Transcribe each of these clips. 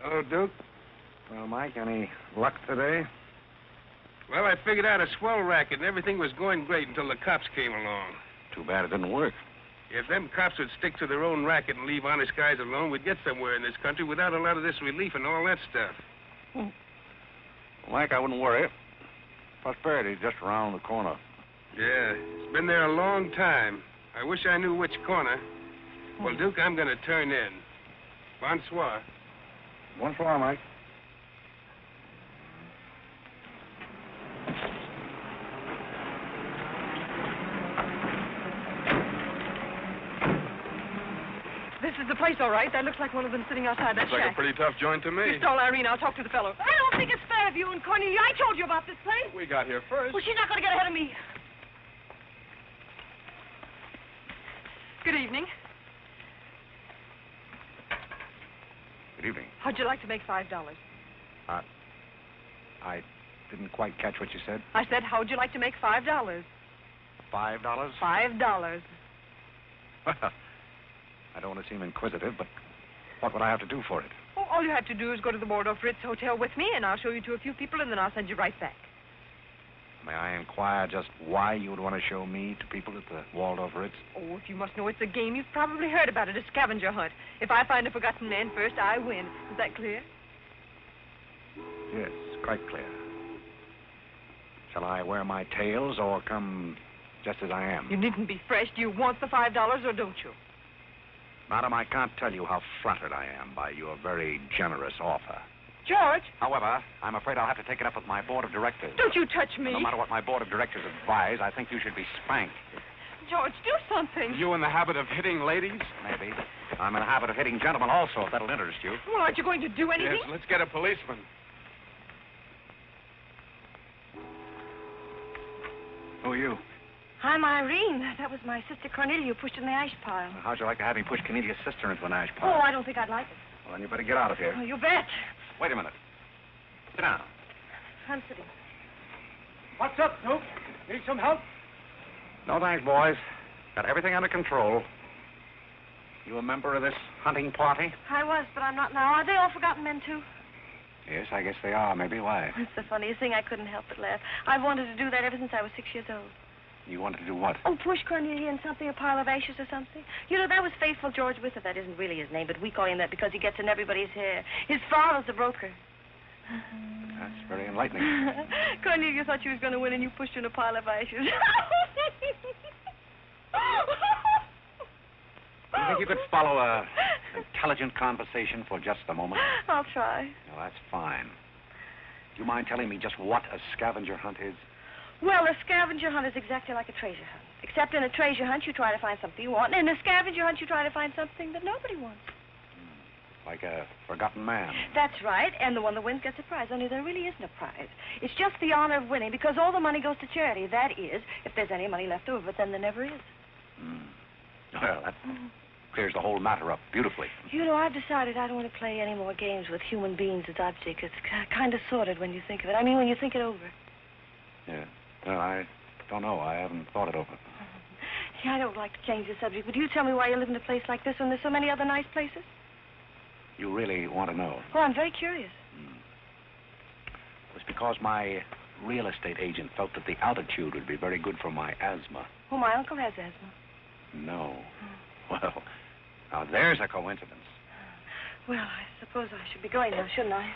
Hello, Duke. Well, Mike, any luck today? Well, I figured out a swell racket, and everything was going great until the cops came along. Too bad it didn't work. If them cops would stick to their own racket and leave honest guys alone, we'd get somewhere in this country without a lot of this relief and all that stuff. Well, Mike, I wouldn't worry. Prosperity's just around the corner. Yeah, it's been there a long time. I wish I knew which corner. Well, Duke, I'm going to turn in. Bonsoir. Bonsoir, Mike. This is the place, all right. That looks like one of them sitting outside that Looks like shack. a pretty tough joint to me. You stole Irene. I'll talk to the fellow. I don't think it's fair of you and Cornelia. I told you about this place. We got here first. Well, she's not going to get ahead of me. Good evening. Good evening. How'd you like to make $5? I didn't quite catch what you said. I said, how'd you like to make $5? $5? $5. Well, I don't want to seem inquisitive, but what would I have to do for it? Oh, all you have to do is go to the Waldorf Ritz Hotel with me, and I'll show you to a few people, and then I'll send you right back. May I inquire just why you would want to show me to people at the Waldorf Ritz? Oh, if you must know it's a game, you've probably heard about it, a scavenger hunt. If I find a forgotten man first, I win. Is that clear? Yes, quite clear. Shall I wear my tails or come just as I am? You needn't be fresh. Do you want the $5 or don't you? Madam, I can't tell you how flattered I am by your very generous offer. George! However, I'm afraid I'll have to take it up with my board of directors. Don't you touch me. No matter what my board of directors advise, I think you should be spanked. George, do something. You in the habit of hitting ladies? Maybe. I'm in the habit of hitting gentlemen also, if that'll interest you. Well, aren't you going to do anything? Yes, let's get a policeman. Who are you? I'm Irene. That was my sister Cornelia who pushed in the ash pile. How'd you like to have me push Cornelia's sister into an ash Oh, pile? I don't think I'd like it. Well, then you better get out of here. Oh, you bet. Wait a minute. Sit down. I'm sitting. What's up, Duke? Need some help? No thanks, boys. Got everything under control. You a member of this hunting party? I was, but I'm not now. Are they all forgotten men, too? Yes, I guess they are. Maybe. Why? It's the funniest thing. I couldn't help but laugh. I've wanted to do that ever since I was 6 years old. You wanted to do what? Oh, push Cornelia in something, a pile of ashes or something. You know, that was Faithful George Wither. That isn't really his name, but we call him that because he gets in everybody's hair. His father's a broker. That's very enlightening. Cornelia thought she was going to win, and you pushed her in a pile of ashes. Do you think you could follow a intelligent conversation for just a moment? I'll try. No, that's fine. Do you mind telling me just what a scavenger hunt is? Well, a scavenger hunt is exactly like a treasure hunt. Except in a treasure hunt, you try to find something you want, and in a scavenger hunt, you try to find something that nobody wants. Like a forgotten man. That's right, and the one that wins gets a prize, only there really isn't a prize. It's just the honor of winning, because all the money goes to charity. That is, if there's any money left over, but then there never is. Well, that clears the whole matter up beautifully. You know, I've decided I don't want to play any more games with human beings as objects. It's kind of sordid when you think of it. I mean, when you think it over. Yeah. Well, I don't know. I haven't thought it over. Yeah, I don't like to change the subject, but you tell me why you live in a place like this when there's so many other nice places? You really want to know? Well, I'm very curious. It was because my real estate agent felt that the altitude would be very good for my asthma. Oh, my uncle has asthma. No. Well, now there's a coincidence. Well, I suppose I should be going now, shouldn't I?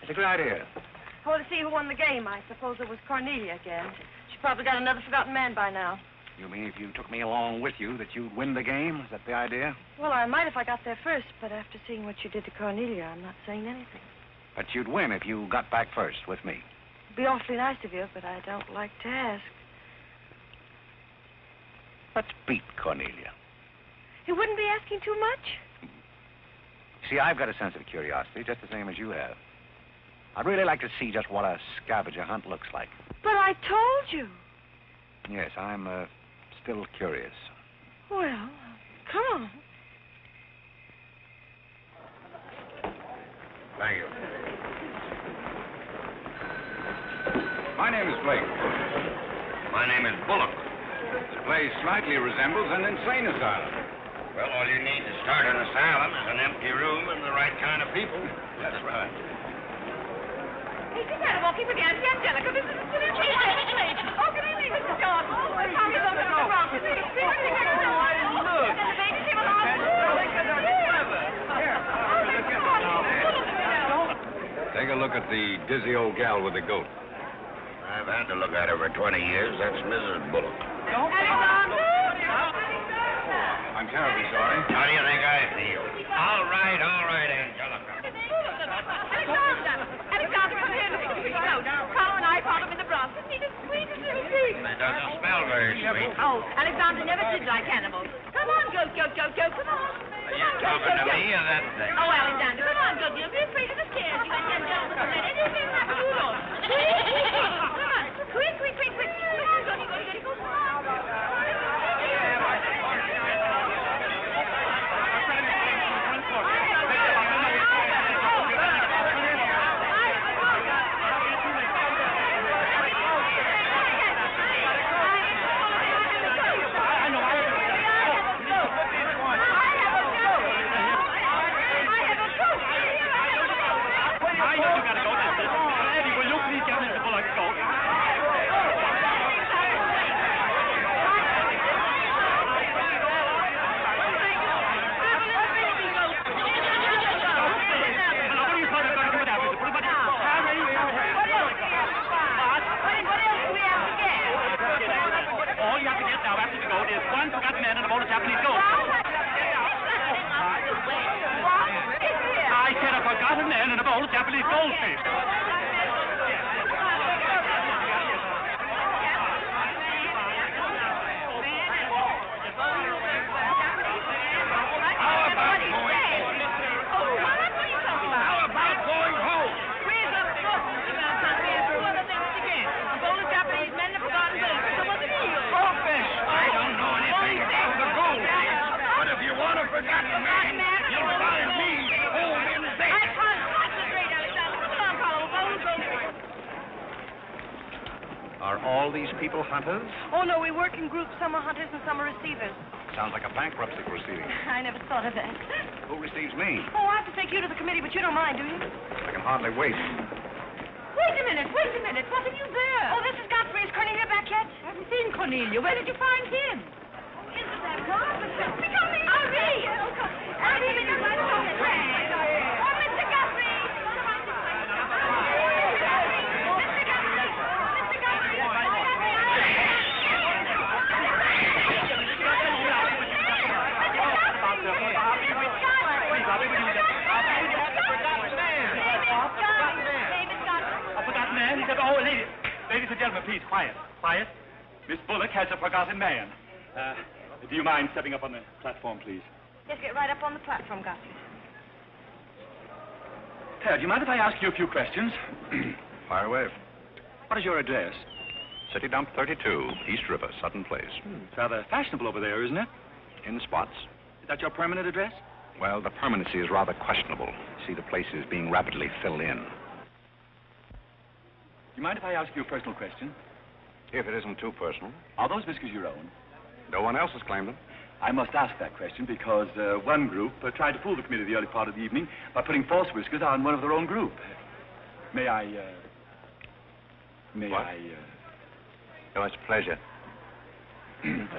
It's a good idea. I want to see who won the game. I suppose it was Cornelia again. She probably got another forgotten man by now. You mean if you took me along with you that you'd win the game? Is that the idea? Well, I might if I got there first, but after seeing what you did to Cornelia, I'm not saying anything. But you'd win if you got back first with me. It'd be awfully nice of you, but I don't like to ask. Let's beat Cornelia. You wouldn't be asking too much? See, I've got a sense of curiosity, just the same as you have. I'd really like to see just what a scavenger hunt looks like. But I told you. Yes, I'm still curious. Well, come on. Thank you. My name is Blake. My name is Bullock. This place slightly resembles an insane asylum. Well, all you need to start an asylum is an empty room and the right kind of people. That's right. Hey, you better walk in with Auntie Angelica. This is a silly place. Oh, can I leave Mrs. Jordan? Tommy's over to the wrong. This is a silly thing I know. Look. And the baby came along. Take a look at the dizzy old gal with the goat. I've had to look at her for 20 years. That's Mrs. Bullock. I'm terribly sorry. How do you think I feel? All right, Angelica. Alexander, come here. Look at his coat. Carl and I found him in the Bronx. Isn't he the sweetest little thing? It doesn't smell very sweet. Oh, Alexander never did like animals. Come on, goat. Come on. Are you talking to me or that thing? Oh, Alexander, come on, goat. Don't be afraid of the stairs. You and Angelica don't let anything happen to you, Lord. Come on. Quick. Come on, goaty. Come on. Are all these people hunters? Oh, no, we work in groups. Some are hunters and some are receivers. Sounds like a bankruptcy proceeding. I never thought of that. Who receives me? Oh, I have to take you to the committee, but you don't mind, do you? I can hardly wait. Wait a minute. What are you there? Oh, this is Godfrey. Is Cornelia back yet? I haven't seen Cornelia. Where did you find him? Isn't that Godfrey? Hurry! Mr. Godfrey! Ladies and gentlemen, please, quiet. Miss Bullock has a forgotten man. Do you mind stepping up on the platform, please? Yes, get right up on the platform, Godfrey. Ted, do you mind if I ask you a few questions? Fire away. What is your address? City Dump 32, East River, Sutton Place. It's rather fashionable over there, isn't it? In spots. Is that your permanent address? Well, the permanency is rather questionable. See, the place is being rapidly filled in. Do you mind if I ask you a personal question? If it isn't too personal. Are those whiskers your own? No one else has claimed them. I must ask that question because one group tried to fool the committee the early part of the evening by putting false whiskers on one of their own group. May I... Oh, it's a pleasure.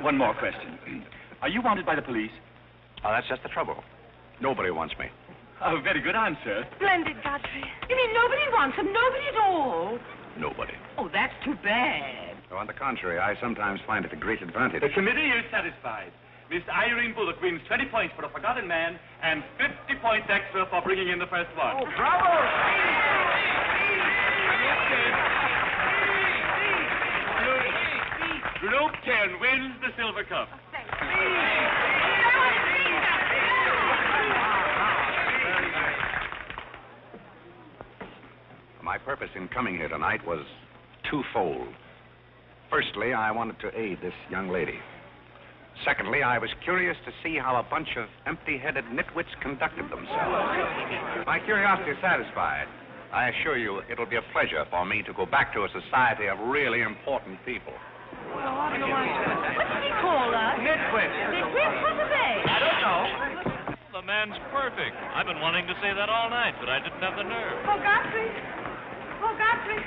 One more question. Are you wanted by the police? Oh, that's just the trouble. Nobody wants me. Oh, very good answer. Splendid, Godfrey. You mean nobody wants him? Nobody at all? Nobody. Oh, that's too bad. So on the contrary, I sometimes find it a great advantage. The committee is satisfied. Miss Irene Bullock wins 20 points for a forgotten man and 50 points extra for bringing in the first one. Oh, bravo! Group 10 wins the silver cup. My purpose in coming here tonight was twofold. Firstly, I wanted to aid this young lady. Secondly, I was curious to see how a bunch of empty-headed nitwits conducted themselves. My curiosity is satisfied. I assure you it'll be a pleasure for me to go back to a society of really important people. Well, what do you want to... What did he call us? Nitwit. Nitwit? What are they? I don't know. The man's perfect. I've been wanting to say that all night, but I didn't have the nerve. Oh, Godfrey. Oh, Godfrey.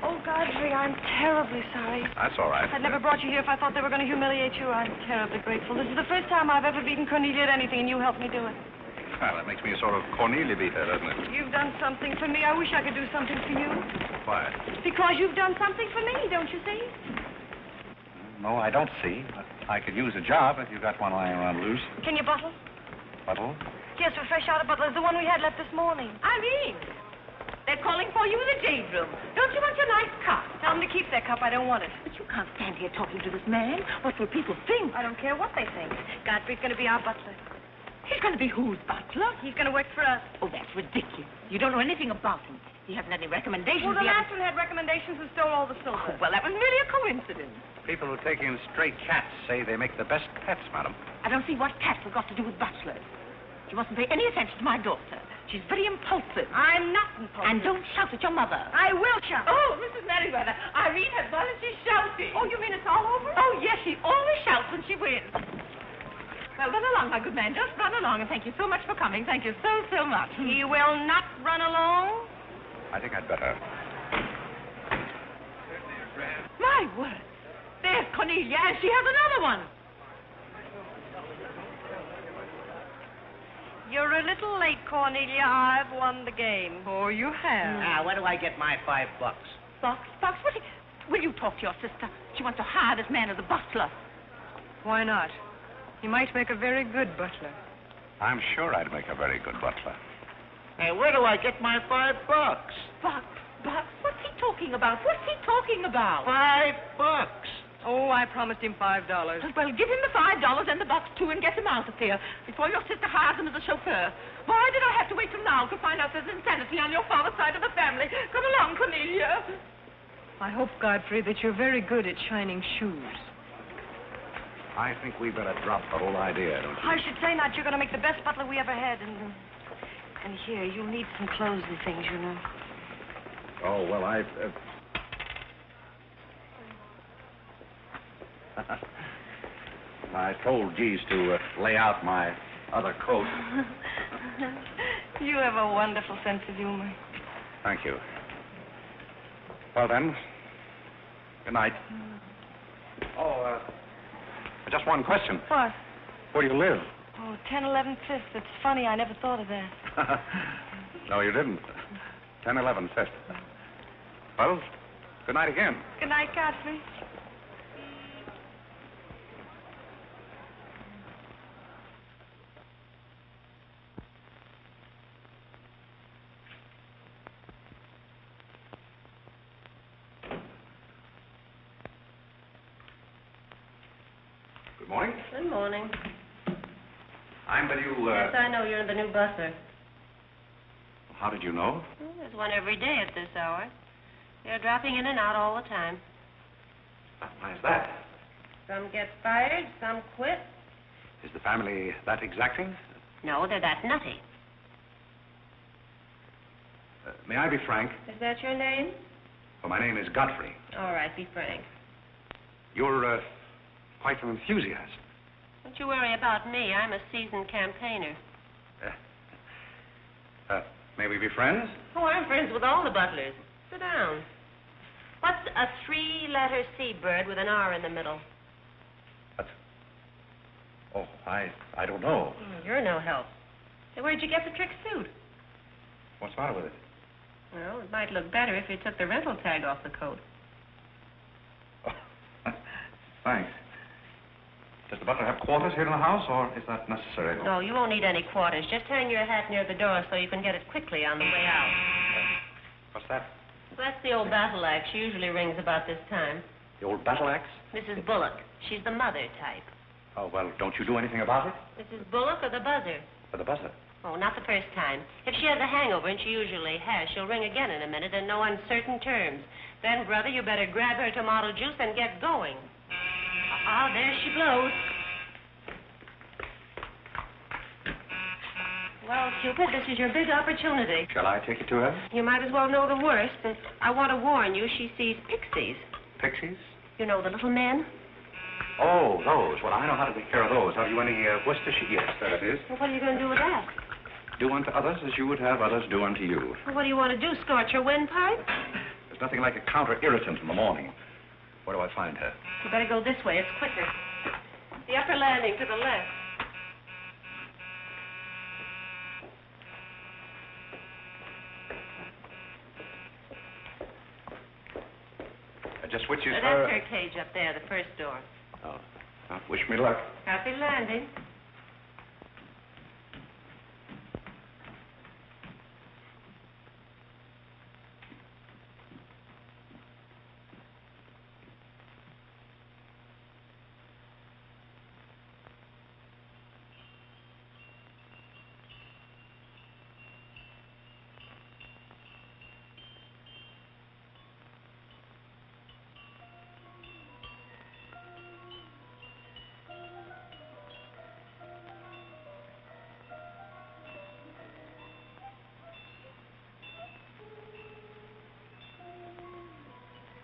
Oh, Godfrey, I'm terribly sorry. That's all right. I'd never brought you here if I thought they were going to humiliate you. I'm terribly grateful. This is the first time I've ever beaten Cornelia at anything, and you helped me do it. Well, that makes me a sort of Cornelia beater, doesn't it? You've done something for me. I wish I could do something for you. Why? Because you've done something for me, don't you see? No, I don't see. But I could use a job if you got one lying around loose. Can you bottle? Bottle? Yes, a fresh out of bottle. It's the one we had left this morning. Irene, they're calling for you in the jade room. Don't you want your nice cup? Tell them to keep their cup. I don't want it. But you can't stand here talking to this man. What will people think? I don't care what they think. Godfrey's going to be our butler. He's going to be whose butler? He's going to work for us. Oh, that's ridiculous. You don't know anything about him. He hasn't any recommendations. Well, the He last hasn't- one had recommendations and stole all the silver. Oh, well, that was merely a coincidence. People who take in stray cats say they make the best pets, madam. I don't see what cats have got to do with butlers. You mustn't pay any attention to my daughter. She's very impulsive. I'm not impulsive. And don't shout at your mother. I will shout. Oh, Mrs. Merriweather, Irene has gone and she's shouting. Oh, you mean it's all over? Oh, yes, she always shouts when she wins. Well, run along, my good man. Just run along, and thank you so much for coming. Thank you so, so much. He will not run along. I think I'd better. My word. There's Cornelia, and she has another one. You're a little late, Cornelia. I've won the game. Oh, you have. Now, where do I get my $5? Box, will you talk to your sister? She wants to hire this man as a butler. Why not? He might make a very good butler. I'm sure I'd make a very good butler. Hey, where do I get my $5? Box, what's he talking about? What's he talking about? $5. Oh, I promised him $5. Well, give him the $5 and the box, too, and get him out of here before your sister hires him as a chauffeur. Why did I have to wait till now to find out there's insanity on your father's side of the family? Come along, Cornelia. I hope, Godfrey, that you're very good at shining shoes. I think we better drop the whole idea, don't you? I should say not. You're going to make the best butler we ever had. And here, you'll need some clothes and things, you know. Oh, well, I told Geese to lay out my other coat. You have a wonderful sense of humor. Thank you. Well, then, good night. Oh, just one question. What? Where do you live? Oh, 1011 Fifth. It's funny. I never thought of that. No, you didn't. 1011 Fifth. Well, good night again. Good night, Godfrey. Good morning. Good morning. I'm the new, Yes, I know you're the new busser. How did you know? Well, there's one every day at this hour. They're dropping in and out all the time. Why is that? Some get fired, some quit. Is the family that exacting? No, they're that nutty. May I be frank? Is that your name? Well, my name is Godfrey. All right, be frank. You're, quite an enthusiast. Don't you worry about me. I'm a seasoned campaigner. May we be friends? Oh, I'm friends with all the butlers. Sit down. What's a three-letter seabird with an R in the middle? Oh, I don't know. You're no help. Hey, where'd you get the trick suit? What's the matter with it? Well, it might look better if you took the rental tag off the coat. Oh, thanks. Does the butler have quarters here in the house, or is that necessary? No, you won't need any quarters. Just hang your hat near the door so you can get it quickly on the way out. What's that? That's the old battle axe. She usually rings about this time. The old battle axe? Mrs. Bullock. She's the mother type. Oh, well, don't you do anything about it? Mrs. Bullock or the buzzer? For the buzzer. Oh, not the first time. If she has a hangover, and she usually has, she'll ring again in a minute in no uncertain terms. Then, brother, you better grab her tomato juice and get going. There she blows. Well, Cupid, this is your big opportunity. Shall I take you to her? You might as well know the worst, but I want to warn you, she sees pixies. Pixies? You know, the little men? Oh, those. Well, I know how to take care of those. Have you any Worcestershire? Yes, that it is. Well, what are you going to do with that? Do unto others as you would have others do unto you. Well, what do you want to do, scorch your windpipe? There's nothing like a counter-irritant in the morning. Where do I find her? You better go this way. It's quicker. The upper landing to the left. Just which is That's her cage up there, the first door. Oh. Well, wish me luck. Happy landing.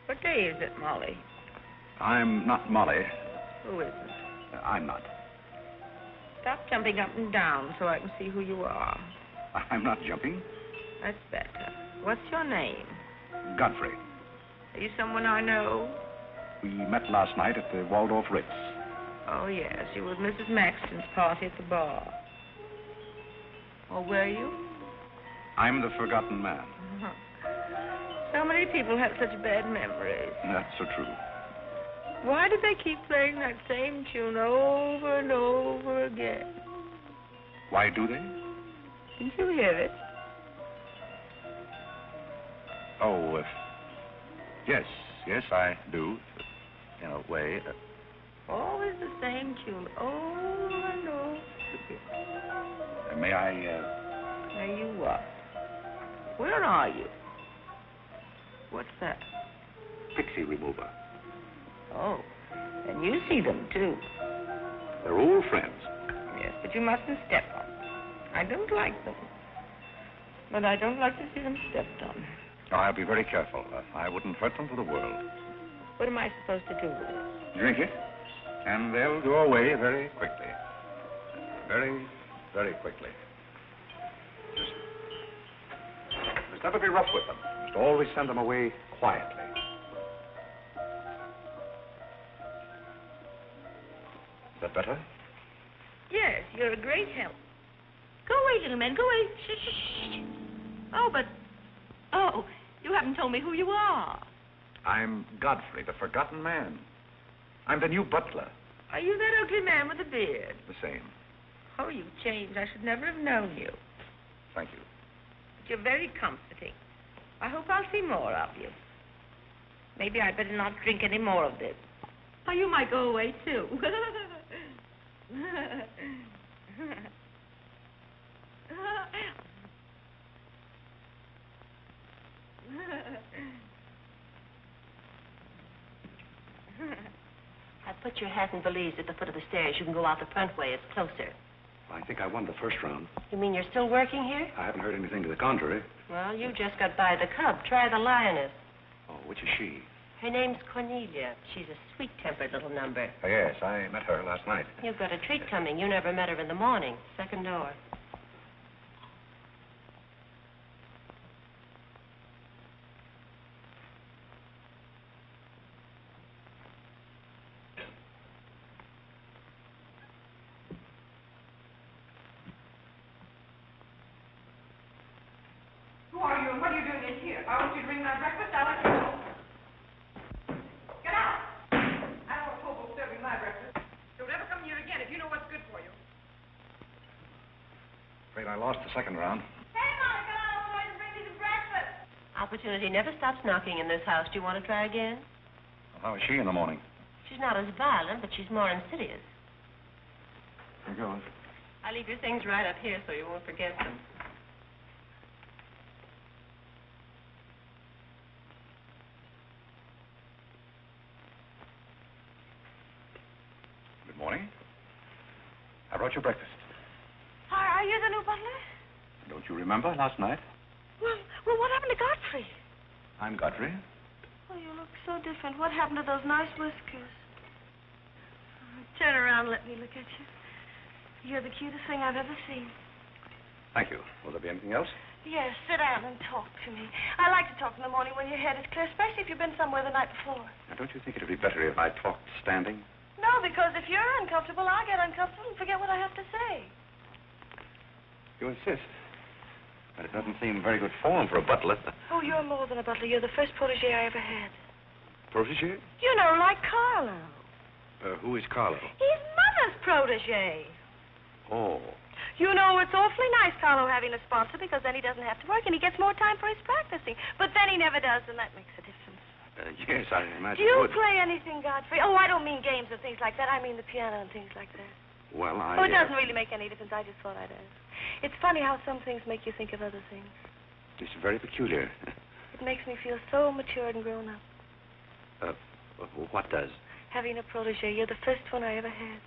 What day is it, Molly? I'm not Molly. Who is it? I'm not. Stop jumping up and down so I can see who you are. I'm not jumping. That's better. What's your name? Godfrey. Are you someone I know? We met last night at the Waldorf Ritz. Oh, yes. You were at Mrs. Maxton's party at the bar. Or were you? I'm the forgotten man. So many people have such bad memories. That's so true. Why do they keep playing that same tune over and over again? Why do they? Didn't you hear it? Oh, yes, I do. In a way. Always the same tune, over and over again. May I, May you what? Where are you? What's that? Pixie remover. Oh, and you see them, too. They're old friends. Yes, but you mustn't step on them. I don't like them. But I don't like to see them stepped on. Oh, I'll be very careful. I wouldn't hurt them for the world. What am I supposed to do with it? Drink it, and they'll go away very quickly. Very, very quickly. Just never be rough with them. Just always send them away quietly. Is that better? Yes, you're a great help. Go away, little man, go away. Shh, shh, shh. Oh, but... Oh, you haven't told me who you are. I'm Godfrey, the forgotten man. I'm the new butler. Are you that ugly man with the beard? The same. Oh, you've changed. I should never have known you. Thank you. But you're very comforting. I hope I'll see more of you. Maybe I'd better not drink any more of this. Oh, you might go away, too. I put your hat and valise at the foot of the stairs. You can go out the front way. It's closer. I think I won the first round. You mean you're still working here? I haven't heard anything to the contrary. Well, you just got by the cub. Try the lioness. Oh, which is she? Her name's Cornelia. She's a sweet-tempered little number. Oh, yes, I met her last night. You've got a treat coming. You never met her in the morning. Second door. Who are you and what are you doing in here? If I want you to bring my breakfast, I'll let you know. Get out! I don't want Popo serving my breakfast. Don't ever come here again if you know what's good for you. Afraid I lost the second round. Hey, Molly, come on over and bring me some breakfast. Opportunity never stops knocking in this house. Do you want to try again? Well, how is she in the morning? She's not as violent, but she's more insidious. Here goes. I leave your things right up here so you won't forget them. Good morning. I brought your breakfast. Are you the new butler? Don't you remember last night? Well, what happened to Godfrey? I'm Godfrey. Oh, you look so different. What happened to those nice whiskers? Turn around and let me look at you. You're the cutest thing I've ever seen. Thank you. Will there be anything else? Yes, sit down and talk to me. I like to talk in the morning when your head is clear, especially if you've been somewhere the night before. Now, don't you think it would be better if I talked standing? No, because if you're uncomfortable, I get uncomfortable and forget what I have to say. You insist. But it doesn't seem very good form for a butler. Oh, you're more than a butler. You're the first protege I ever had. Protege? You know, like Carlo. Who is Carlo? He's Mother's protege. Oh. You know, it's awfully nice, Carlo, having a sponsor, because then he doesn't have to work and he gets more time for his practicing. But then he never does, and that makes a difference. Yes, I imagine Do you it would. play anything, Godfrey? Oh, I don't mean games and things like that. I mean the piano and things like that. Well, Oh, it doesn't really make any difference. I just thought I'd ask. It's funny how some things make you think of other things. It's very peculiar. It makes me feel so mature and grown up. What does? Having a protege. You're the first one I ever had.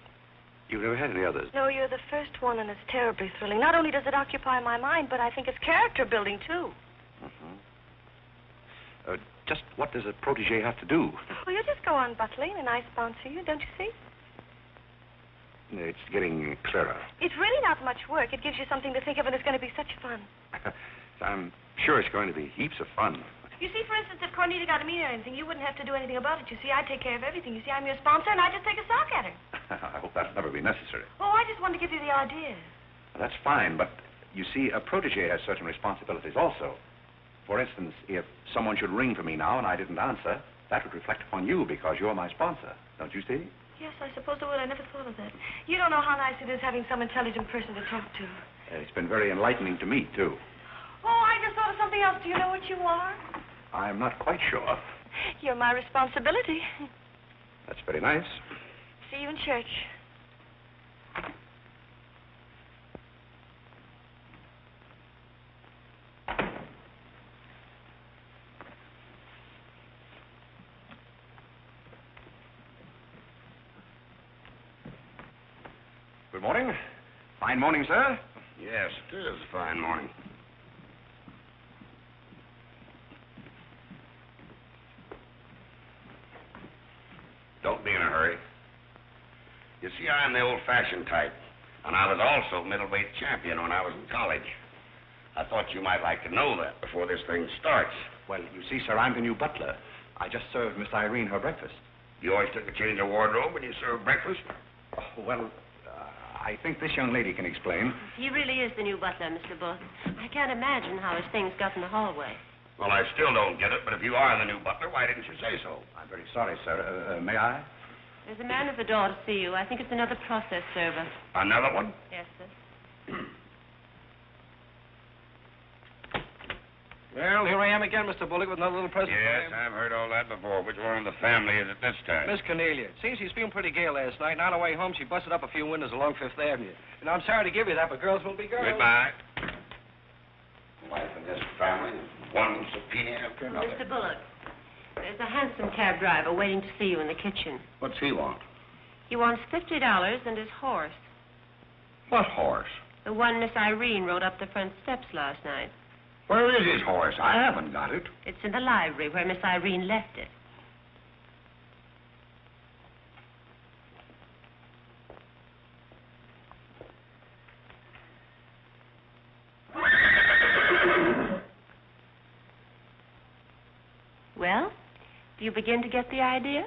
You've never had any others? No, you're the first one, and it's terribly thrilling. Not only does it occupy my mind, but I think it's character building, too. Just what does a protege have to do? Well, you just go on butling, and I sponsor you, don't you see? It's getting clearer. It's really not much work. It gives you something to think of, and it's going to be such fun. I'm sure it's going to be heaps of fun. You see, for instance, if Cornita got a meeting or anything, you wouldn't have to do anything about it. You see, I take care of everything. You see, I'm your sponsor, and I just take a sock at her. I hope that'll never be necessary. Oh, I just wanted to give you the idea. That's fine, but you see, a protege has certain responsibilities also. For instance, if someone should ring for me now and I didn't answer, that would reflect upon you because you're my sponsor. Don't you see? Yes, I suppose it would. I never thought of that. You don't know how nice it is having some intelligent person to talk to. It's been very enlightening to me, too. Oh, I just thought of something else. Do you know what you are? I'm not quite sure. You're my responsibility. That's very nice. See you in church. Good morning. Fine morning, sir. Yes, it is a fine morning. Don't be in a hurry. You see, I'm the old-fashioned type, and I was also middleweight champion when I was in college. I thought you might like to know that before this thing starts. Well, you see, sir, I'm the new butler. I just served Miss Irene her breakfast. You always took a change of wardrobe when you served breakfast? Oh, well, I think this young lady can explain. He really is the new butler, Mr. Booth. I can't imagine how his things got in the hallway. Well, I still don't get it, but if you are the new butler, why didn't you say so? I'm very sorry, sir. May I? There's a man at the door to see you. I think it's another process server. Another one? Yes, sir. Well, here I am again, Mr. Bullock, with another little present Yes, for you. I've heard all that before. Which one of the family is it this time? Miss Cornelia. Seems she's feeling pretty gay last night, and on her way home, she busted up a few windows along Fifth Avenue. And I'm sorry to give you that, but girls will be girls. Goodbye. Wife in this family is one subpoena after another. Mr. Bullock, there's a hansom cab driver waiting to see you in the kitchen. What's he want? He wants $50 and his horse. What horse? The one Miss Irene rode up the front steps last night. Where is his horse? I haven't got it. It's in the library where Miss Irene left it. Well, do you begin to get the idea?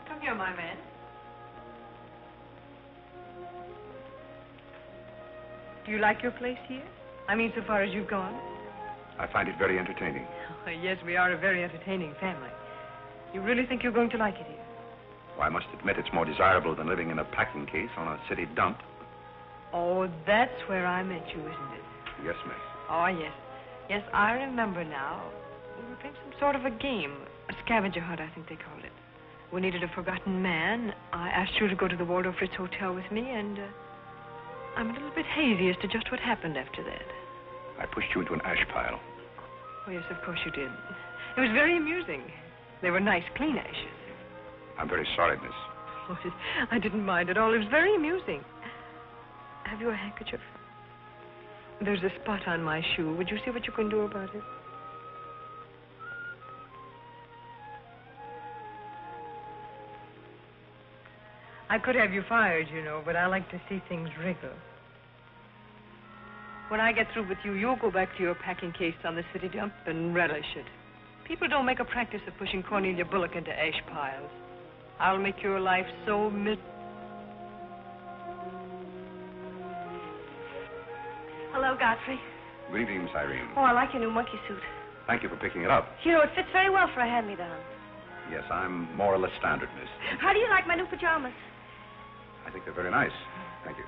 Come here, my man. Do you like your place here? I mean, so far as you've gone? I find it very entertaining. Oh, yes, we are a very entertaining family. You really think you're going to like it here? Well, I must admit it's more desirable than living in a packing case on a city dump. Oh, that's where I met you, isn't it? Yes, miss. Oh, yes. Yes, I remember now. We were playing some sort of a game. A scavenger hunt, I think they called it. We needed a forgotten man. I asked you to go to the Waldorf Ritz Hotel with me, and I'm a little bit hazy as to just what happened after that. I pushed you into an ash pile. Oh, yes, of course you did. It was very amusing. They were nice, clean ashes. I'm very sorry, miss. Oh, I didn't mind at all. It was very amusing. Have you a handkerchief? There's a spot on my shoe. Would you see what you can do about it? I could have you fired, you know, but I like to see things wriggle. When I get through with you, you'll go back to your packing case on the city dump and relish it. People don't make a practice of pushing Cornelia Bullock into ash piles. I'll make your life so Hello, Godfrey. Good evening, Miss Irene. Oh, I like your new monkey suit. Thank you for picking it up. You know, it fits very well for a hand-me-down. Yes, I'm more or less standard, miss. How do you like my new pajamas? I think they're very nice. Thank you.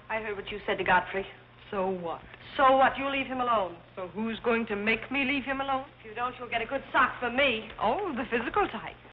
I heard what you said to Godfrey. So what? So what? You leave him alone. So who's going to make me leave him alone? If you don't, you'll get a good sock from me. Oh, the physical type.